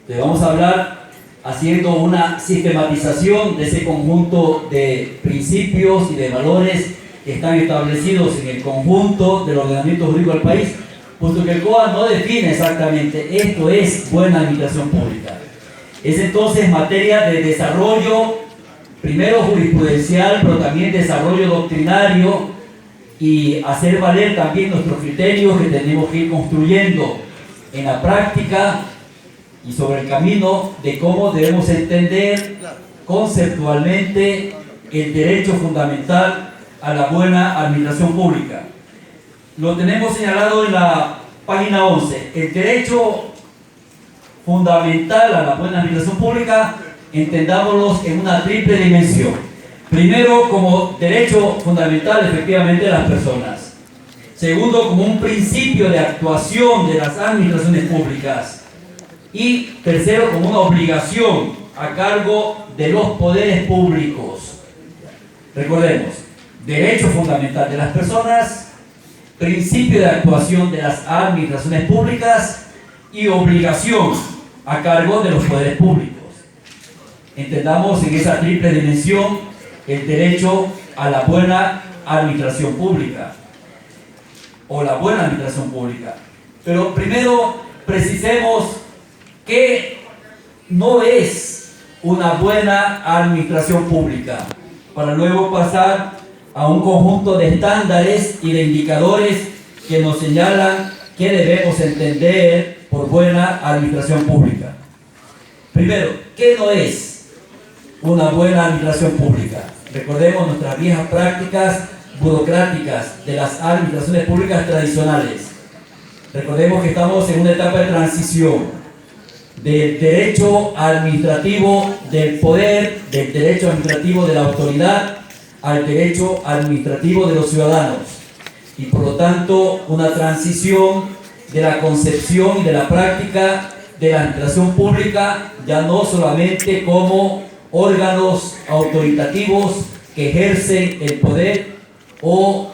Entonces vamos a hablar haciendo una sistematización de ese conjunto de principios y de valores que están establecidos en el conjunto del ordenamiento jurídico del país, puesto que el COA no define exactamente esto es buena administración pública. Es entonces materia de desarrollo, primero jurisprudencial, pero también desarrollo doctrinario y hacer valer también nuestros criterios que tenemos que ir construyendo en la práctica y sobre el camino de cómo debemos entender conceptualmente el derecho fundamental a la buena administración pública. Lo tenemos señalado en la página 11. El derecho fundamental a la buena administración pública, entendámoslos en una triple dimensión. Primero, como derecho fundamental efectivamente de las personas. Segundo, como un principio de actuación de las administraciones públicas. Y tercero, como una obligación a cargo de los poderes públicos. Recordemos, derecho fundamental de las personas, principio de actuación de las administraciones públicas y obligación a cargo de los poderes públicos. Entendamos en esa triple dimensión el derecho a la buena administración pública o la buena administración pública. Pero primero precisemos que no es una buena administración pública, para luego pasar a un conjunto de estándares y de indicadores que nos señalan qué debemos entender por buena administración pública. Primero, ¿qué no es una buena administración pública? Recordemos nuestras viejas prácticas burocráticas de las administraciones públicas tradicionales. Recordemos que estamos en una etapa de transición del derecho administrativo del poder, del derecho administrativo de la autoridad, al derecho administrativo de los ciudadanos. Y por lo tanto, una transición de la concepción y de la práctica de la administración pública, ya no solamente como órganos autoritativos que ejercen el poder o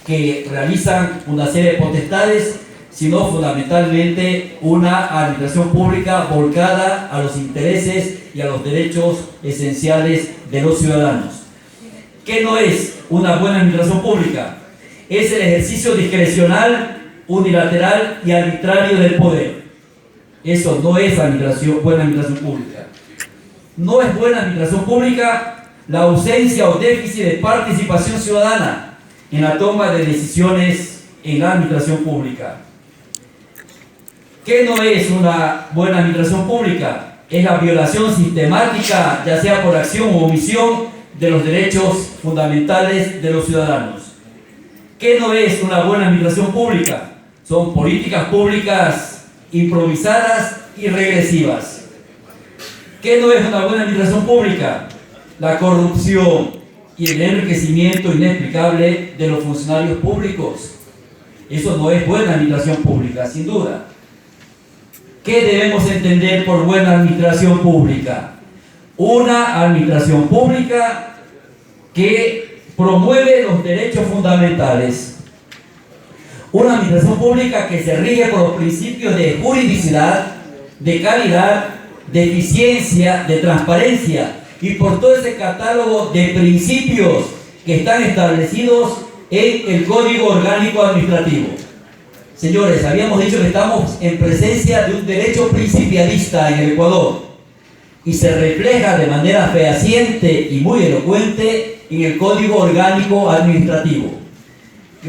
que realizan una serie de potestades, sino fundamentalmente una administración pública volcada a los intereses y a los derechos esenciales de los ciudadanos. ¿Qué no es una buena administración pública? Es el ejercicio discrecional, unilateral y arbitrario del poder. Eso no es buena administración pública. No es buena administración pública la ausencia o déficit de participación ciudadana en la toma de decisiones en la administración pública. ¿Qué no es una buena administración pública? Es la violación sistemática, ya sea por acción u omisión, de los derechos fundamentales de los ciudadanos. ¿Qué no es una buena administración pública? Son políticas públicas improvisadas y regresivas. ¿Qué no es una buena administración pública? La corrupción y el enriquecimiento inexplicable de los funcionarios públicos. Eso no es buena administración pública, sin duda. ¿Qué debemos entender por buena administración pública? Una administración pública que promueve los derechos fundamentales. Una administración pública que se rige por los principios de juridicidad, de calidad, de eficiencia, de transparencia y por todo ese catálogo de principios que están establecidos en el Código Orgánico Administrativo. Señores, habíamos dicho que estamos en presencia de un derecho principialista en el Ecuador y se refleja de manera fehaciente y muy elocuente en el Código Orgánico Administrativo,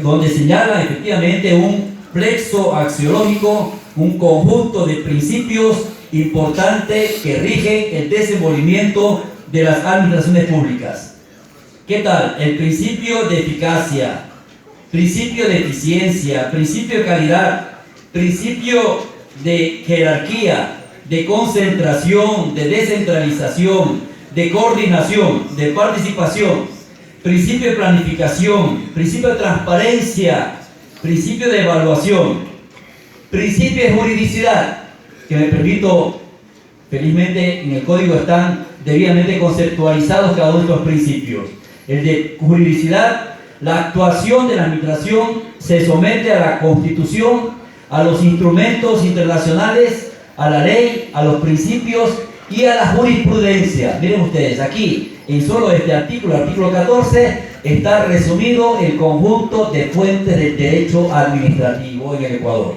donde señala efectivamente un plexo axiológico, un conjunto de principios importantes que rigen el desenvolvimiento de las administraciones públicas. ¿Qué tal? El principio de eficacia, principio de eficiencia, principio de calidad, principio de jerarquía, de concentración, de descentralización, de coordinación, de participación, principio de planificación, principio de transparencia, principio de evaluación, principio de juridicidad, que me permito, felizmente en el código están debidamente conceptualizados cada uno de estos principios. El de juridicidad, la actuación de la administración se somete a la Constitución, a los instrumentos internacionales, a la ley, a los principios y a la jurisprudencia. Miren ustedes, aquí en solo este artículo, artículo 14, está resumido el conjunto de fuentes del derecho administrativo en el Ecuador.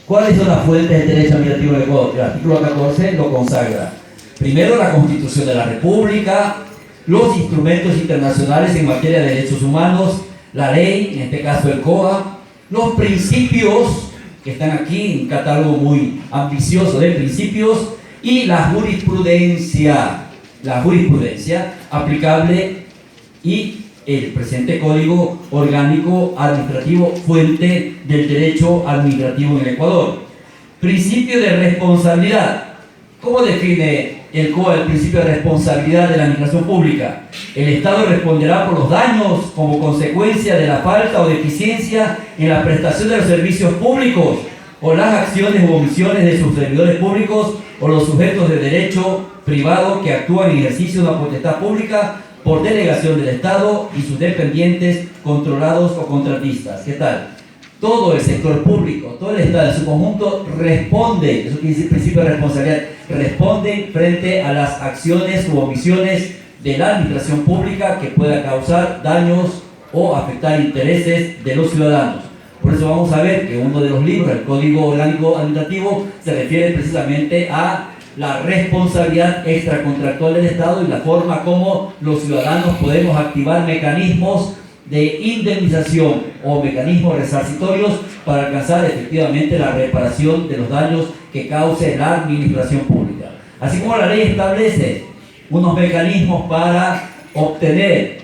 ¿Cuáles son las fuentes del derecho administrativo en el Ecuador? El artículo 14 lo consagra. Primero, la Constitución de la República, los instrumentos internacionales en materia de derechos humanos, la ley, en este caso el COA, los principios que están aquí, un catálogo muy ambicioso de principios, y la jurisprudencia aplicable y el presente Código Orgánico Administrativo, fuente del derecho administrativo en el Ecuador. Principio de responsabilidad. ¿Cómo define el COA el principio de responsabilidad de la administración pública? El Estado responderá por los daños como consecuencia de la falta o deficiencia en la prestación de los servicios públicos o las acciones u omisiones de sus servidores públicos o los sujetos de derecho privado que actúan en ejercicio de una potestad pública por delegación del Estado y sus dependientes, controlados o contratistas. ¿Qué tal? Todo el sector público, todo el Estado en su conjunto responde, eso quiere decir principio de responsabilidad, responde frente a las acciones u omisiones de la administración pública que pueda causar daños o afectar intereses de los ciudadanos. Por eso vamos a ver que uno de los libros, el Código Orgánico Administrativo, se refiere precisamente a la responsabilidad extracontractual del Estado y la forma como los ciudadanos podemos activar mecanismos de indemnización o mecanismos resarcitorios para alcanzar efectivamente la reparación de los daños que cause la administración pública. Así como la ley establece unos mecanismos para obtener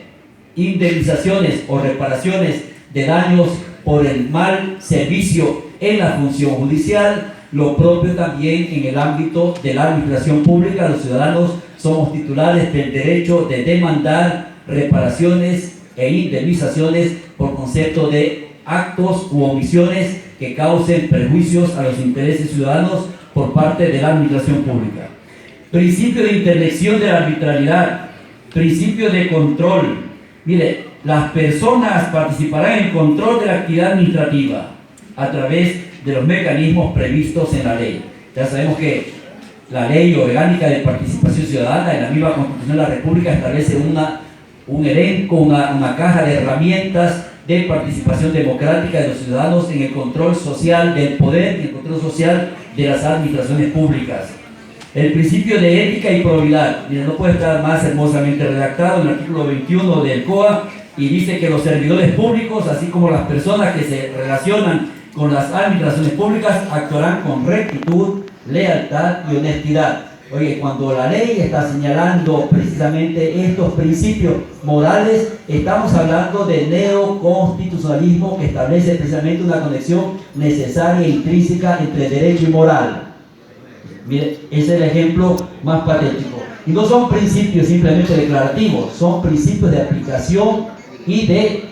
indemnizaciones o reparaciones de daños por el mal servicio en la función judicial, lo propio también en el ámbito de la administración pública. Los ciudadanos somos titulares del derecho de demandar reparaciones e indemnizaciones por concepto de actos u omisiones que causen perjuicios a los intereses ciudadanos por parte de la administración pública. Principio de interdicción de la arbitrariedad, principio de control. Mire, las personas participarán en el control de la actividad administrativa a través de los mecanismos previstos en la ley. Ya sabemos que la Ley Orgánica de Participación Ciudadana, en la misma Constitución de la República, establece un elenco, una caja de herramientas de participación democrática de los ciudadanos en el control social del poder y el control social de las administraciones públicas. El principio de ética y probidad, mira, no puede estar más hermosamente redactado en el artículo 21 del COA, y dice que los servidores públicos, así como las personas que se relacionan con las administraciones públicas, actuarán con rectitud, lealtad y honestidad. Oye, cuando la ley está señalando precisamente estos principios morales, estamos hablando de neoconstitucionalismo que establece precisamente una conexión necesaria e intrínseca entre derecho y moral. Mire, ese es el ejemplo más patético. Y no son principios simplemente declarativos, son principios de aplicación y de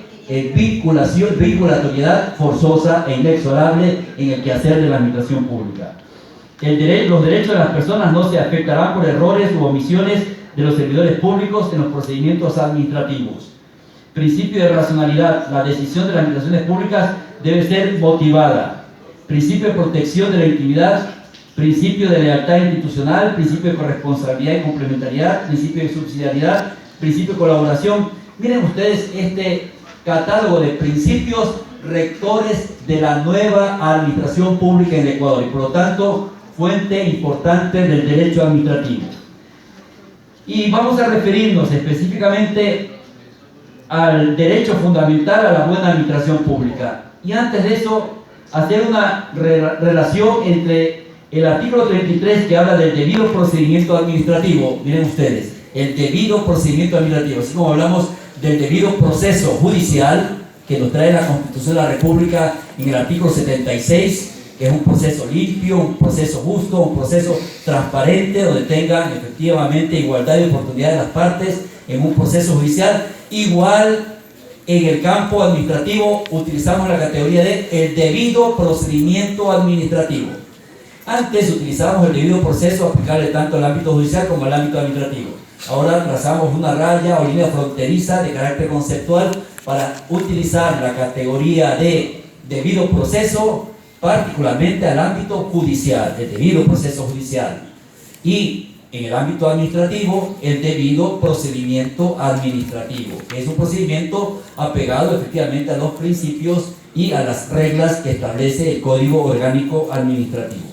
vinculatoriedad forzosa e inexorable en el quehacer de la administración pública. Los derechos de las personas no se afectarán por errores u omisiones de los servidores públicos en los procedimientos administrativos. Principio de racionalidad. La decisión de las administraciones públicas debe ser motivada. Principio de protección de la intimidad. Principio de lealtad institucional. Principio de corresponsabilidad y complementariedad. Principio de subsidiariedad. Principio de colaboración. Miren ustedes este catálogo de principios rectores de la nueva administración pública en Ecuador y por lo tanto fuente importante del derecho administrativo. Y vamos a referirnos específicamente al derecho fundamental a la buena administración pública. Y antes de eso, hacer una relación entre el artículo 33 que habla del debido procedimiento administrativo. Miren ustedes, el debido procedimiento administrativo, así como hablamos del debido proceso judicial que nos trae la Constitución de la República en el artículo 76, que es un proceso limpio, un proceso justo, un proceso transparente, donde tengan efectivamente igualdad de oportunidades las partes en un proceso judicial. Igual en el campo administrativo utilizamos la categoría de el debido procedimiento administrativo. Antes utilizábamos el debido proceso aplicable tanto al ámbito judicial como al ámbito administrativo. Ahora trazamos una raya o línea fronteriza de carácter conceptual para utilizar la categoría de debido proceso particularmente al ámbito judicial, el debido proceso judicial, y en el ámbito administrativo, el debido procedimiento administrativo, que es un procedimiento apegado efectivamente a los principios y a las reglas que establece el Código Orgánico Administrativo.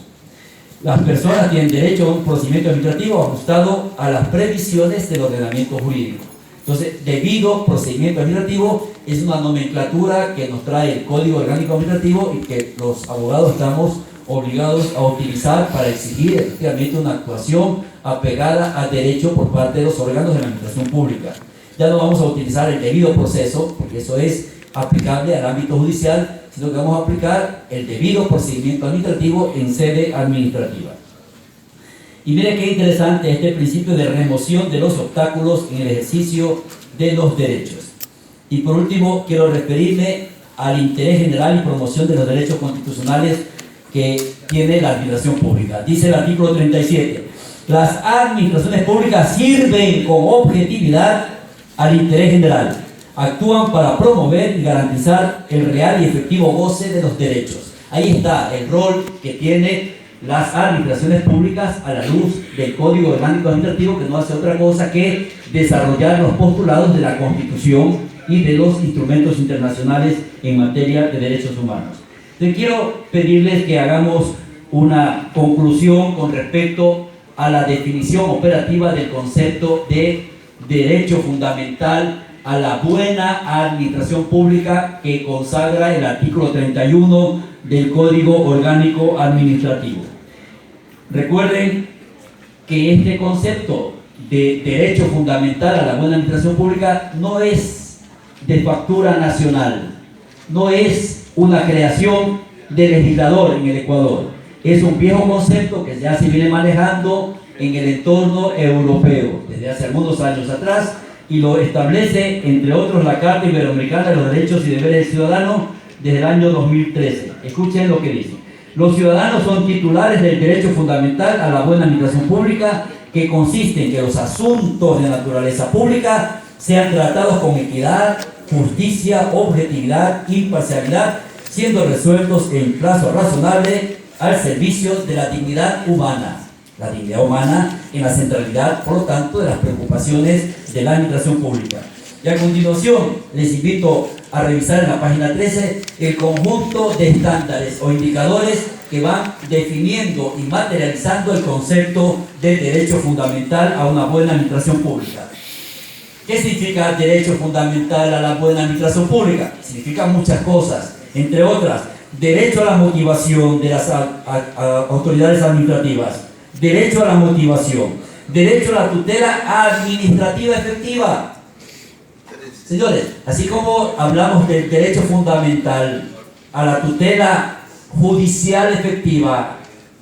Las personas tienen derecho a un procedimiento administrativo ajustado a las previsiones del ordenamiento jurídico. Entonces, debido procedimiento administrativo es una nomenclatura que nos trae el Código Orgánico Administrativo y que los abogados estamos obligados a utilizar para exigir efectivamente una actuación apegada al derecho por parte de los órganos de la administración pública. Ya no vamos a utilizar el debido proceso, porque eso es aplicable al ámbito judicial, sino que vamos a aplicar el debido procedimiento administrativo en sede administrativa. Y mire qué interesante este principio de remoción de los obstáculos en el ejercicio de los derechos. Y por último, quiero referirme al interés general y promoción de los derechos constitucionales que tiene la administración pública. Dice el artículo 37, las administraciones públicas sirven con objetividad al interés general, actúan para promover y garantizar el real y efectivo goce de los derechos. Ahí está el rol que tiene las administraciones públicas a la luz del Código Orgánico Administrativo, que no hace otra cosa que desarrollar los postulados de la Constitución y de los instrumentos internacionales en materia de derechos humanos. Entonces quiero pedirles que hagamos una conclusión con respecto a la definición operativa del concepto de derecho fundamental a la buena administración pública que consagra el artículo 31 del Código Orgánico Administrativo. Recuerden que este concepto de derecho fundamental a la buena administración pública no es de factura nacional, no es una creación del legislador en el Ecuador. Es un viejo concepto que ya se viene manejando en el entorno europeo desde hace algunos años atrás, y lo establece, entre otros, la Carta Iberoamericana de los Derechos y Deberes del Ciudadano desde el año 2013. Escuchen lo que dice. Los ciudadanos son titulares del derecho fundamental a la buena administración pública, que consiste en que los asuntos de naturaleza pública sean tratados con equidad, justicia, objetividad, imparcialidad, siendo resueltos en plazo razonable al servicio de la dignidad humana. La dignidad humana en la centralidad, por lo tanto, de las preocupaciones de la administración pública. Y a continuación, les invito a revisar en la página 13 el conjunto de estándares o indicadores que van definiendo y materializando el concepto de derecho fundamental a una buena administración pública. ¿Qué significa derecho fundamental a la buena administración pública? Significa muchas cosas, entre otras, derecho a la motivación de las autoridades administrativas, derecho a la motivación, derecho a la tutela administrativa efectiva. Señores, así como hablamos del derecho fundamental a la tutela judicial efectiva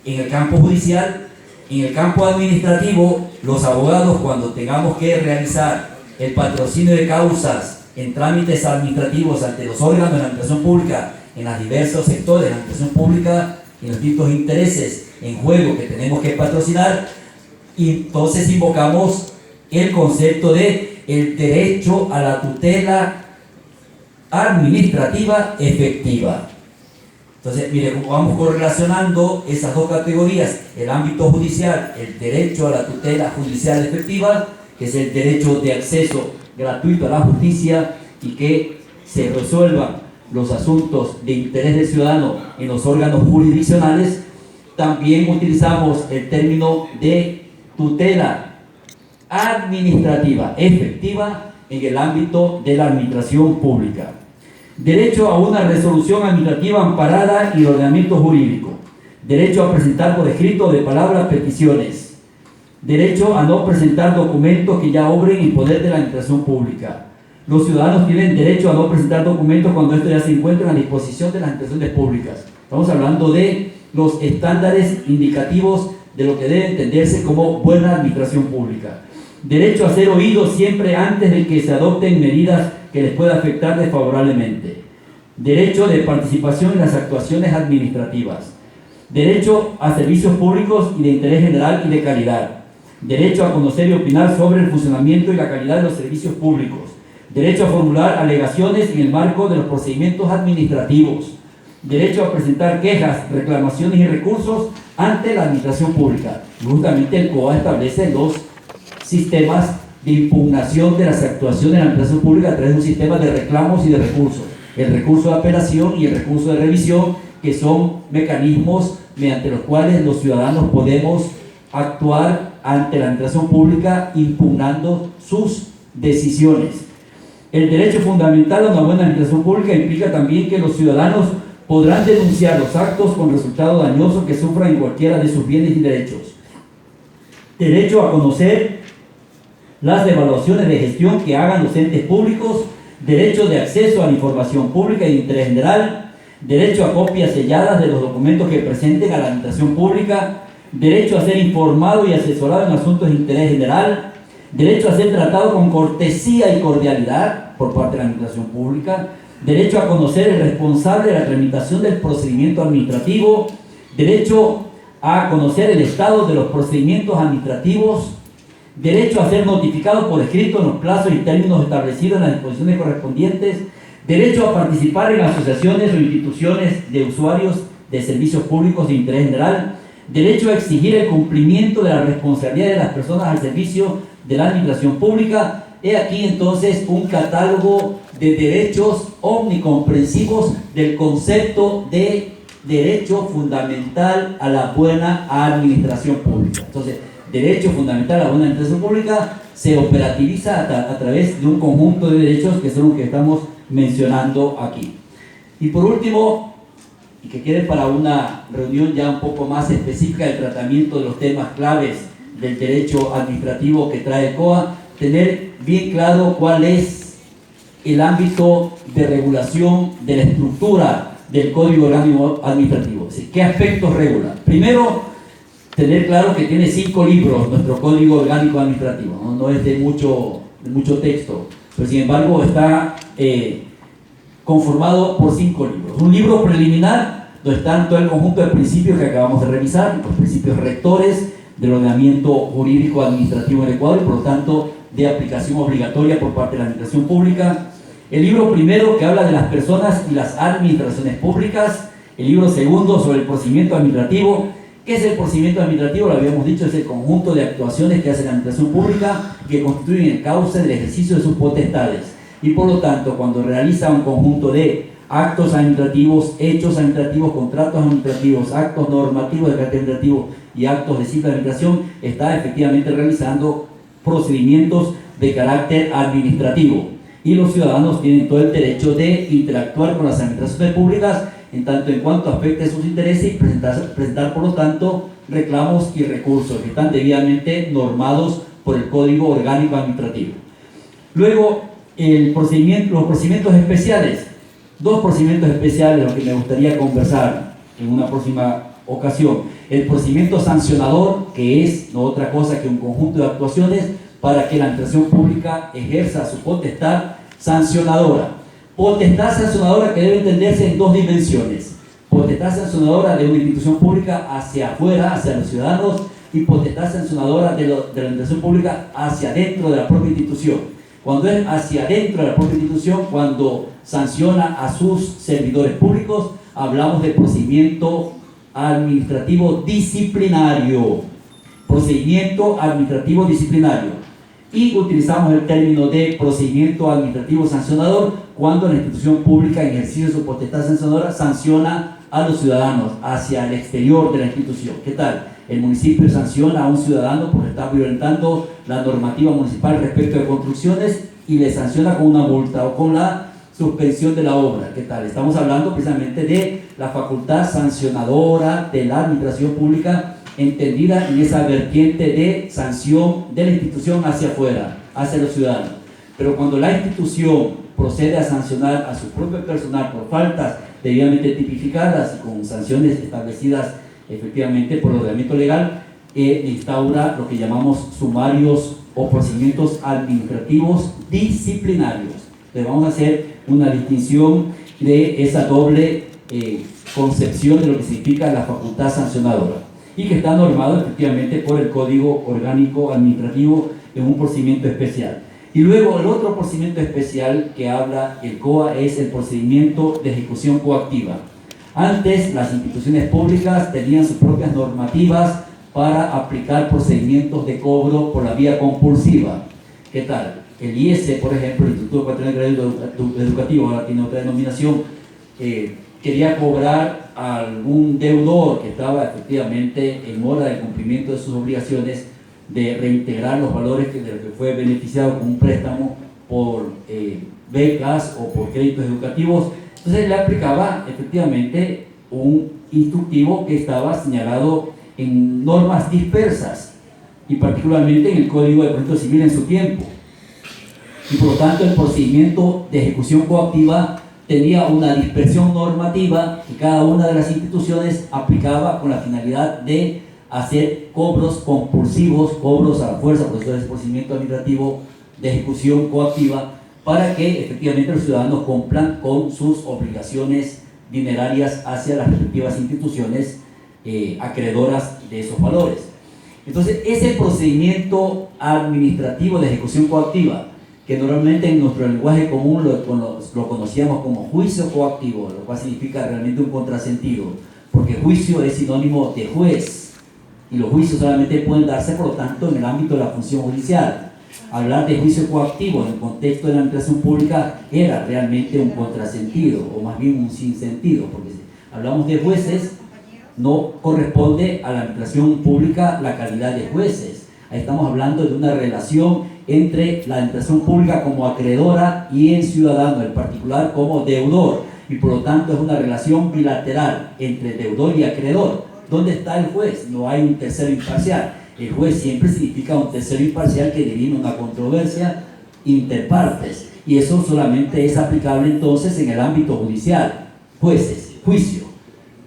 en el campo judicial, en el campo administrativo, los abogados, cuando tengamos que realizar el patrocinio de causas en trámites administrativos ante los órganos de la administración pública, en los diversos sectores de la administración pública, en los distintos intereses en juego que tenemos que patrocinar, y entonces invocamos el concepto de el derecho a la tutela administrativa efectiva. Entonces, mire, como vamos correlacionando esas dos categorías, el ámbito judicial, el derecho a la tutela judicial efectiva, que es el derecho de acceso gratuito a la justicia y que se resuelvan los asuntos de interés del ciudadano en los órganos jurisdiccionales. También utilizamos el término de tutela administrativa efectiva en el ámbito de la administración pública. Derecho a una resolución administrativa amparada y ordenamiento jurídico. Derecho a presentar por escrito o de palabra peticiones. Derecho a no presentar documentos que ya obren en poder de la administración pública. Los ciudadanos tienen derecho a no presentar documentos cuando estos ya se encuentran a disposición de las administraciones públicas. Estamos hablando de los estándares indicativos de lo que debe entenderse como buena administración pública. Derecho a ser oído siempre antes de que se adopten medidas que les pueda afectar desfavorablemente. Derecho de participación en las actuaciones administrativas. Derecho a servicios públicos y de interés general y de calidad. Derecho a conocer y opinar sobre el funcionamiento y la calidad de los servicios públicos. Derecho a formular alegaciones en el marco de los procedimientos administrativos. derecho a presentar quejas, reclamaciones y recursos ante la administración pública. Justamente el COA establece los sistemas de impugnación de las actuaciones de la administración pública a través de un sistema de reclamos y de recursos. El recurso de apelación y el recurso de revisión, que son mecanismos mediante los cuales los ciudadanos podemos actuar ante la administración pública impugnando sus decisiones. El derecho fundamental a una buena administración pública implica también que los ciudadanos podrán denunciar los actos con resultado dañoso que sufran en cualquiera de sus bienes y derechos. Derecho a conocer las evaluaciones de gestión que hagan los entes públicos, derecho de acceso a la información pública y de interés general, derecho a copias selladas de los documentos que presenten a la administración pública, derecho a ser informado y asesorado en asuntos de interés general, derecho a ser tratado con cortesía y cordialidad por parte de la administración pública, derecho a conocer el responsable de la tramitación del procedimiento administrativo, derecho a conocer el estado de los procedimientos administrativos, derecho a ser notificado por escrito en los plazos y términos establecidos en las disposiciones correspondientes, derecho a participar en asociaciones o instituciones de usuarios de servicios públicos de interés general, derecho a exigir el cumplimiento de la responsabilidad de las personas al servicio de la administración pública. He aquí entonces un catálogo de derechos omnicomprensivos del concepto de derecho fundamental a la buena administración pública. Entonces, derecho fundamental a la buena administración pública se operativiza a través de un conjunto de derechos que son los que estamos mencionando aquí. Y por último, y que quede para una reunión ya un poco más específica del tratamiento de los temas claves del derecho administrativo que trae el COA, tener bien claro cuál es el ámbito de regulación de la estructura del Código Orgánico Administrativo. Es decir, ¿qué aspectos regula? Primero, tener claro que tiene 5 libros nuestro Código Orgánico Administrativo, no es de mucho texto, pero sin embargo está conformado por 5 libros. Un libro preliminar, donde están todo el conjunto de principios que acabamos de revisar, los principios rectores del ordenamiento jurídico administrativo en Ecuador y por lo tanto de aplicación obligatoria por parte de la administración pública. El libro primero que habla de las personas y las administraciones públicas. El libro segundo sobre el procedimiento administrativo. ¿Qué es el procedimiento administrativo? Lo habíamos dicho, es el conjunto de actuaciones que hace la administración pública que constituyen el cauce del ejercicio de sus potestades. Y por lo tanto, cuando realiza un conjunto de actos administrativos, hechos administrativos, contratos administrativos, actos normativos de carácter administrativo y actos de simple administración, está efectivamente realizando procedimientos de carácter administrativo. Y los ciudadanos tienen todo el derecho de interactuar con las administraciones públicas en tanto en cuanto afecte sus intereses y presentar por lo tanto reclamos y recursos que están debidamente normados por el Código Orgánico Administrativo. Luego, los procedimientos especiales. 2 procedimientos especiales, los que me gustaría conversar en una próxima ocasión. El procedimiento sancionador, que es no otra cosa que un conjunto de actuaciones para que la administración pública ejerza su potestad sancionadora. Potestad sancionadora que debe entenderse en 2 dimensiones. Potestad sancionadora de una institución pública hacia afuera, hacia los ciudadanos, y potestad sancionadora de la administración pública hacia adentro de la propia institución. Cuando es hacia adentro de la propia institución, cuando sanciona a sus servidores públicos, hablamos de procedimiento administrativo disciplinario. Procedimiento administrativo disciplinario. Y utilizamos el término de procedimiento administrativo sancionador cuando la institución pública en ejercicio de su potestad sancionadora sanciona a los ciudadanos hacia el exterior de la institución. ¿Qué tal? El municipio sanciona a un ciudadano porque está violentando la normativa municipal respecto de construcciones y le sanciona con una multa o con la suspensión de la obra. ¿Qué tal? Estamos hablando precisamente de la facultad sancionadora de la administración pública entendida en esa vertiente de sanción de la institución hacia afuera, hacia los ciudadanos. Pero cuando la institución procede a sancionar a su propio personal por faltas debidamente tipificadas y con sanciones establecidas efectivamente por el ordenamiento legal, instaura lo que llamamos sumarios o procedimientos administrativos disciplinarios. Entonces vamos a hacer una distinción de esa doble concepción de lo que significa la facultad sancionadora y que está normado efectivamente por el Código Orgánico Administrativo en un procedimiento especial. Y luego el otro procedimiento especial que habla el COA es el procedimiento de ejecución coactiva. Antes las instituciones públicas tenían sus propias normativas para aplicar procedimientos de cobro por la vía compulsiva. ¿Qué tal? El IES, por ejemplo, el Instituto Ecuatoriano de Crédito Educativo, ahora tiene otra denominación, quería cobrar a algún deudor que estaba efectivamente en hora de cumplimiento de sus obligaciones de reintegrar los valores de lo que fue beneficiado con un préstamo por becas o por créditos educativos. Entonces le aplicaba efectivamente un instructivo que estaba señalado en normas dispersas y particularmente en el Código de Proceso Civil en su tiempo. Y por lo tanto el procedimiento de ejecución coactiva tenía una dispersión normativa que cada una de las instituciones aplicaba con la finalidad de hacer cobros compulsivos, cobros a la fuerza, por eso es procedimiento administrativo de ejecución coactiva, para que efectivamente los ciudadanos cumplan con sus obligaciones dinerarias hacia las respectivas instituciones acreedoras de esos valores. Entonces, ese procedimiento administrativo de ejecución coactiva, que normalmente en nuestro lenguaje común lo conocíamos como juicio coactivo, lo cual significa realmente un contrasentido, porque juicio es sinónimo de juez, y los juicios solamente pueden darse, por lo tanto, en el ámbito de la función judicial. Hablar de juicio coactivo en el contexto de la administración pública era realmente un contrasentido, o más bien un sinsentido, porque si hablamos de jueces, no corresponde a la administración pública la calidad de jueces. Ahí estamos hablando de una relación entre la administración pública como acreedora y el ciudadano, el particular, como deudor, y por lo tanto es una relación bilateral entre deudor y acreedor. ¿Dónde está el juez? No hay un tercero imparcial. El juez siempre significa un tercero imparcial que dirime una controversia interpartes, y eso solamente es aplicable entonces en el ámbito judicial. Jueces, juicio.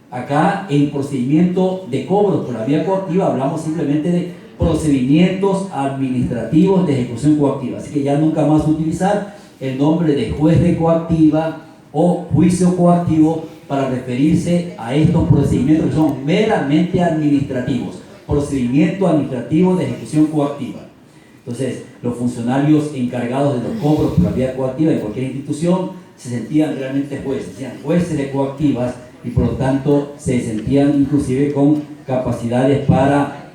Acá en procedimiento de cobros por la vía coactiva hablamos simplemente de procedimientos administrativos de ejecución coactiva, así que ya nunca más utilizar el nombre de juez de coactiva o juicio coactivo para referirse a estos procedimientos que son meramente administrativos, procedimiento administrativo de ejecución coactiva. Entonces, los funcionarios encargados de los cobros por la vía coactiva de cualquier institución se sentían realmente jueces, sean jueces de coactivas, y por lo tanto se sentían inclusive con capacidades para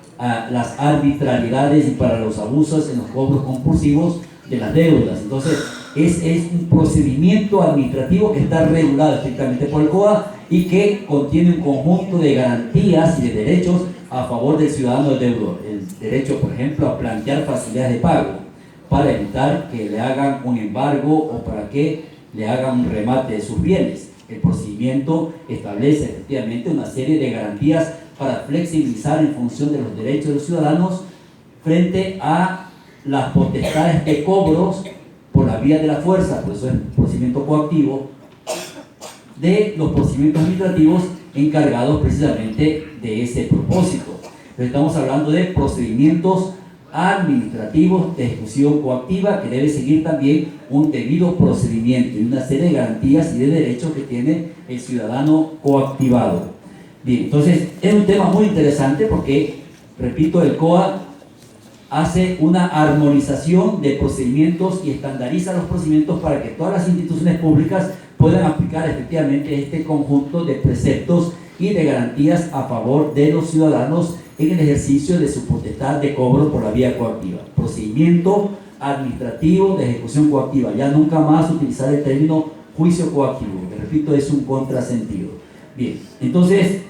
las arbitrariedades y para los abusos en los cobros compulsivos de las deudas. Entonces es un procedimiento administrativo que está regulado estrictamente por el COA y que contiene un conjunto de garantías y de derechos a favor del ciudadano deudor. El derecho, por ejemplo, a plantear facilidades de pago para evitar que le hagan un embargo o para que le hagan un remate de sus bienes. El procedimiento establece efectivamente una serie de garantías para flexibilizar en función de los derechos de los ciudadanos frente a las potestades de cobros por la vía de la fuerza, por eso es procedimiento coactivo, de los procedimientos administrativos encargados precisamente de ese propósito. Pero estamos hablando de procedimientos administrativos de ejecución coactiva que debe seguir también un debido procedimiento y una serie de garantías y de derechos que tiene el ciudadano coactivado. Bien, entonces es un tema muy interesante porque, repito, el COA hace una armonización de procedimientos y estandariza los procedimientos para que todas las instituciones públicas puedan aplicar efectivamente este conjunto de preceptos y de garantías a favor de los ciudadanos en el ejercicio de su potestad de cobro por la vía coactiva. Procedimiento administrativo de ejecución coactiva. Ya nunca más utilizar el término juicio coactivo, que repito es un contrasentido. Bien, entonces,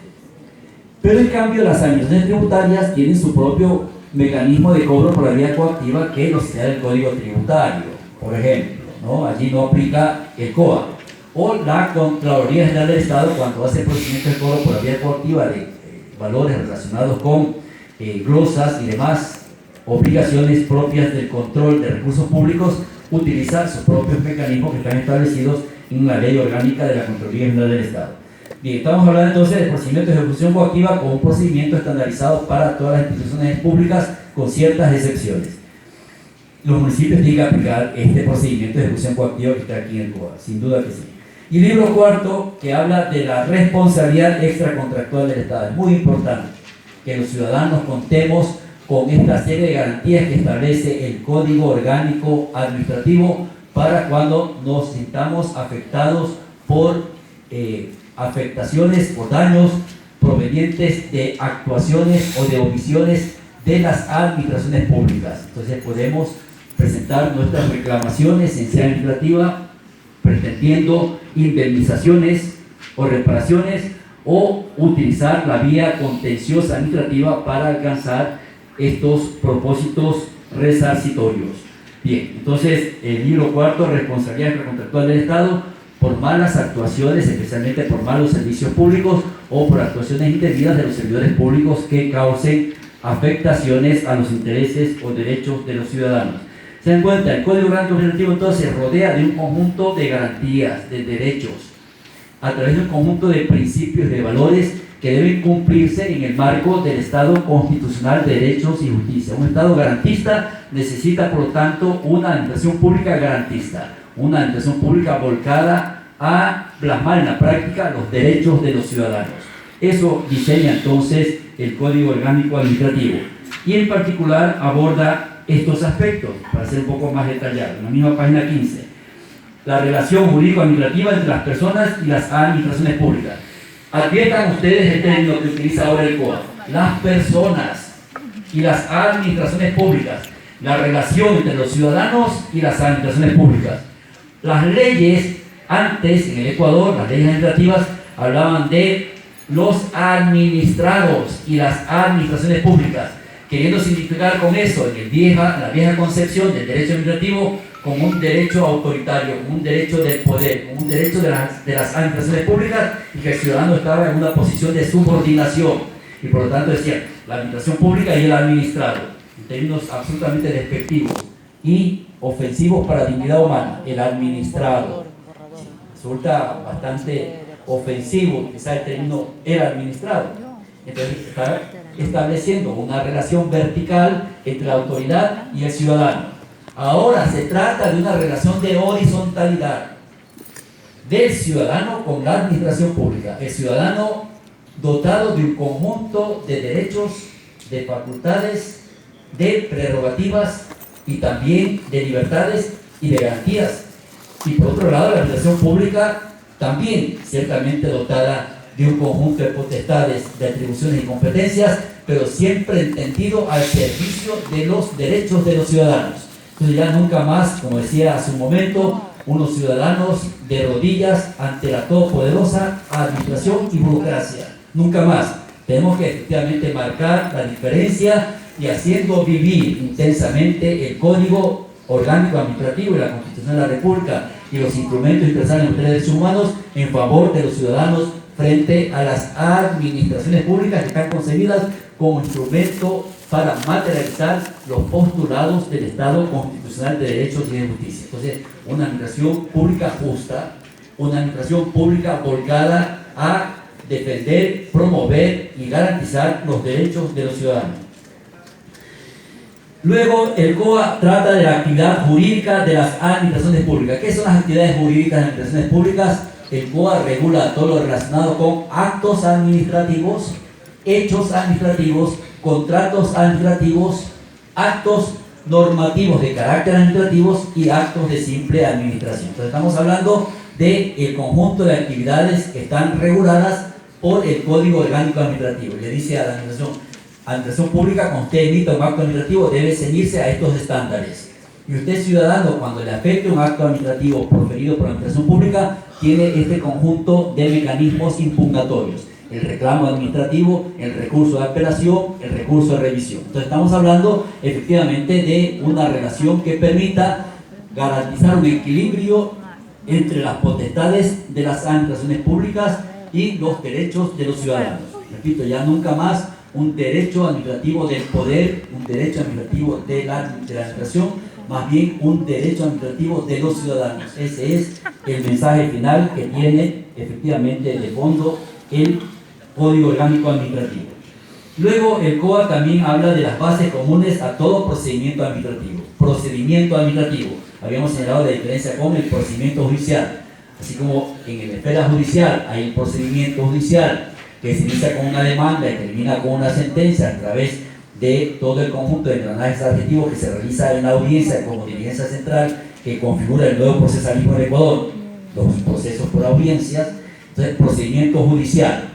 pero en cambio las administraciones tributarias tienen su propio mecanismo de cobro por la vía coactiva que lo señala el Código Tributario, por ejemplo, ¿no? Allí no aplica el COA. O la Contraloría General del Estado, cuando hace procedimiento de cobro por la vía coactiva de valores relacionados con glosas y demás obligaciones propias del control de recursos públicos, utilizar sus propios mecanismos que están establecidos en la Ley Orgánica de la Contraloría General del Estado. Bien, estamos hablando entonces del procedimiento de ejecución coactiva como un procedimiento estandarizado para todas las instituciones públicas con ciertas excepciones. Los municipios tienen que aplicar este procedimiento de ejecución coactiva que está aquí en el COA, sin duda que sí. Y el libro cuarto, que habla de la responsabilidad extracontractual del Estado. Es muy importante que los ciudadanos contemos con esta serie de garantías que establece el Código Orgánico Administrativo para cuando nos sintamos afectados por afectaciones o daños provenientes de actuaciones o de omisiones de las administraciones públicas. Entonces podemos presentar nuestras reclamaciones en sede administrativa pretendiendo indemnizaciones o reparaciones, o utilizar la vía contenciosa administrativa para alcanzar estos propósitos resarcitorios. Bien, entonces el libro cuarto, responsabilidad contractual del Estado por malas actuaciones, especialmente por malos servicios públicos o por actuaciones indebidas de los servidores públicos que causen afectaciones a los intereses o derechos de los ciudadanos. Se dan cuenta, el Código Orgánico Administrativo entonces se rodea de un conjunto de garantías, de derechos, a través de un conjunto de principios, de valores que deben cumplirse en el marco del Estado constitucional de derechos y justicia. Un Estado garantista necesita, por lo tanto, una administración pública garantista, una administración pública volcada a plasmar en la práctica los derechos de los ciudadanos. Eso diseña entonces el Código Orgánico Administrativo y en particular aborda estos aspectos, para ser un poco más detallado, en la misma página 15. La relación jurídico-administrativa entre las personas y las administraciones públicas. Adviertan ustedes el término que utiliza ahora el COA. Las personas y las administraciones públicas. La relación entre los ciudadanos y las administraciones públicas. Las leyes, antes en el Ecuador, las leyes administrativas hablaban de los administrados y las administraciones públicas, queriendo significar con eso la vieja concepción del derecho administrativo como un derecho autoritario, como un derecho del poder, como un derecho de las administraciones públicas, y que el ciudadano estaba en una posición de subordinación, y por lo tanto decían la administración pública y el administrado, en términos absolutamente despectivos y ofensivos para la dignidad humana. El administrado resulta bastante ofensivo quizá el término el administrado. Entonces está estableciendo una relación vertical entre la autoridad y el ciudadano. Ahora se trata de una relación de horizontalidad del ciudadano con la administración pública. El ciudadano dotado de un conjunto de derechos, de facultades, de prerrogativas y también de libertades y de garantías. Y por otro lado, la administración pública también ciertamente dotada de un conjunto de potestades, de atribuciones y competencias, pero siempre entendido al servicio de los derechos de los ciudadanos. Entonces ya nunca más, como decía hace un momento, unos ciudadanos de rodillas ante la todopoderosa administración y burocracia. Nunca más. Tenemos que efectivamente marcar la diferencia y haciendo vivir intensamente el Código Orgánico Administrativo y la Constitución de la República y los instrumentos internacionales en materia de derechos humanos en favor de los ciudadanos frente a las administraciones públicas que están concebidas como instrumento para materializar los postulados del Estado constitucional de derechos y de justicia. Entonces, una administración pública justa, una administración pública volcada a defender, promover y garantizar los derechos de los ciudadanos. Luego, el COA trata de la actividad jurídica de las administraciones públicas. ¿Qué son las actividades jurídicas de las administraciones públicas? El COA regula todo lo relacionado con actos administrativos, hechos administrativos, contratos administrativos, actos normativos de carácter administrativos y actos de simple administración. Entonces estamos hablando del conjunto de actividades que están reguladas por el Código Orgánico Administrativo. Le dice a la administración pública, cuando usted emita un acto administrativo, debe ceñirse a estos estándares. Y usted, ciudadano, cuando le afecte un acto administrativo proferido por la administración pública, tiene este conjunto de mecanismos impugnatorios: el reclamo administrativo, el recurso de apelación, el recurso de revisión. Entonces estamos hablando efectivamente de una relación que permita garantizar un equilibrio entre las potestades de las administraciones públicas y los derechos de los ciudadanos. Repito, ya nunca más un derecho administrativo del poder, un derecho administrativo de la administración, más bien un derecho administrativo de los ciudadanos. Ese es el mensaje final que tiene efectivamente de fondo el Código Orgánico Administrativo. Luego el COA también habla de las bases comunes a todo procedimiento administrativo. Procedimiento administrativo. Habíamos señalado la diferencia con el procedimiento judicial. Así como en la esfera judicial hay el procedimiento judicial que se inicia con una demanda y termina con una sentencia a través de todo el conjunto de engranajes adjetivos que se realiza en la audiencia como diligencia central que configura el nuevo procesalismo en Ecuador, los procesos por audiencias. Entonces, procedimiento judicial.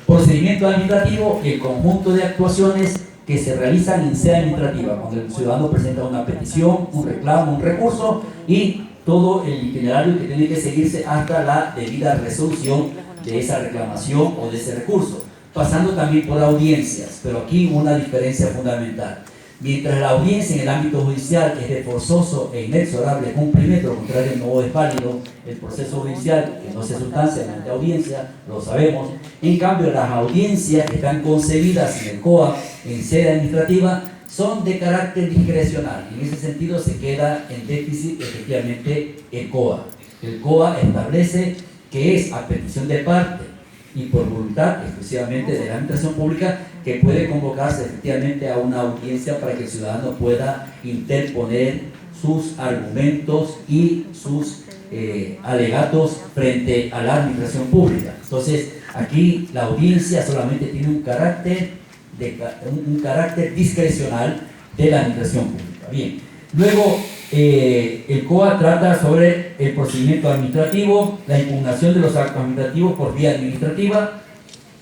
Procedimiento administrativo, el conjunto de actuaciones que se realizan en sede administrativa, cuando el ciudadano presenta una petición, un reclamo, un recurso y todo el itinerario que tiene que seguirse hasta la debida resolución de esa reclamación o de ese recurso, pasando también por audiencias, pero aquí una diferencia fundamental. Mientras la audiencia en el ámbito judicial es de forzoso e inexorable cumplimiento, lo contrario no es válido el proceso judicial, que no se sustancia mediante audiencia, lo sabemos. En cambio, las audiencias que están concebidas en el COA, en sede administrativa, son de carácter discrecional. En ese sentido se queda en déficit efectivamente el COA. El COA establece que es a petición de parte y por voluntad exclusivamente de la administración pública que puede convocarse efectivamente a una audiencia para que el ciudadano pueda interponer sus argumentos y sus alegatos frente a la administración pública. Entonces, aquí la audiencia solamente tiene un carácter discrecional de la administración pública. Bien, luego el COA trata sobre el procedimiento administrativo, la impugnación de los actos administrativos por vía administrativa.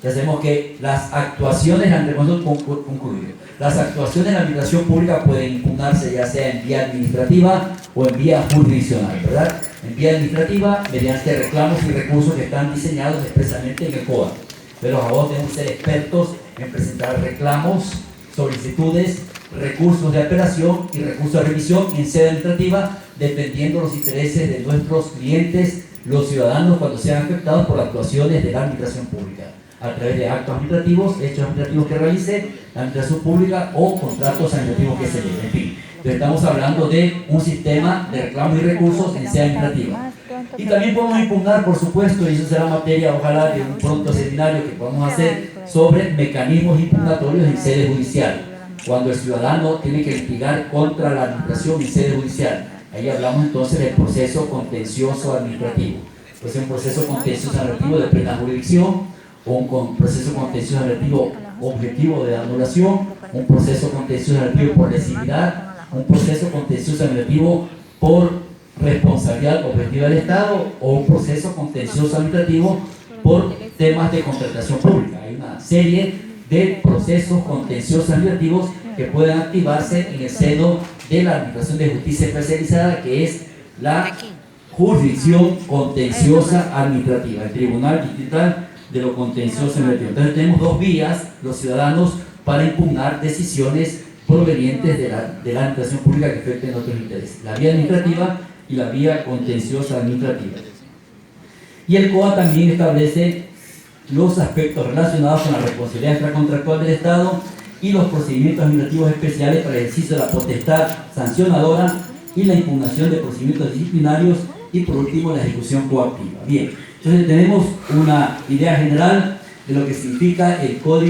Ya sabemos que las actuaciones, las actuaciones de la administración pública pueden impugnarse ya sea en vía administrativa o en vía jurisdiccional, ¿verdad? En vía administrativa, mediante reclamos y recursos que están diseñados expresamente en el COA. Pero los abogados tenemos que ser expertos en presentar reclamos, solicitudes, recursos de apelación y recursos de revisión en sede administrativa, dependiendo de los intereses de nuestros clientes, los ciudadanos, cuando sean afectados por actuaciones de la administración pública, a través de actos administrativos, hechos administrativos que realice la administración pública o contratos administrativos que se lleven. En fin, entonces estamos hablando de un sistema de reclamos y recursos en sede administrativa. Y también podemos impugnar, por supuesto, y eso será materia, ojalá, de un pronto seminario que podamos hacer sobre mecanismos impugnatorios en sede judicial. Cuando el ciudadano tiene que litigar contra la administración en sede judicial. Ahí hablamos entonces del proceso contencioso administrativo. Pues un proceso contencioso administrativo de plena jurisdicción, o un proceso contencioso administrativo objetivo de anulación, un proceso contencioso administrativo por lesividad, un proceso contencioso administrativo por responsabilidad objetiva del Estado o un proceso contencioso administrativo por temas de contratación pública. Hay una serie de procesos contenciosos administrativos que pueden activarse en el seno de la Administración de Justicia Especializada, que es la jurisdicción contenciosa administrativa, el Tribunal Distrital de lo Contencioso Administrativo. Entonces tenemos dos vías, los ciudadanos, para impugnar decisiones provenientes de la administración pública que afecten nuestros intereses: la vía administrativa y la vía contenciosa administrativa. Y el COA también establece los aspectos relacionados con la responsabilidad extracontractual del Estado y los procedimientos administrativos especiales para el ejercicio de la potestad sancionadora y la impugnación de procedimientos disciplinarios y, por último, la ejecución coactiva. Bien, entonces tenemos una idea general de lo que significa el Código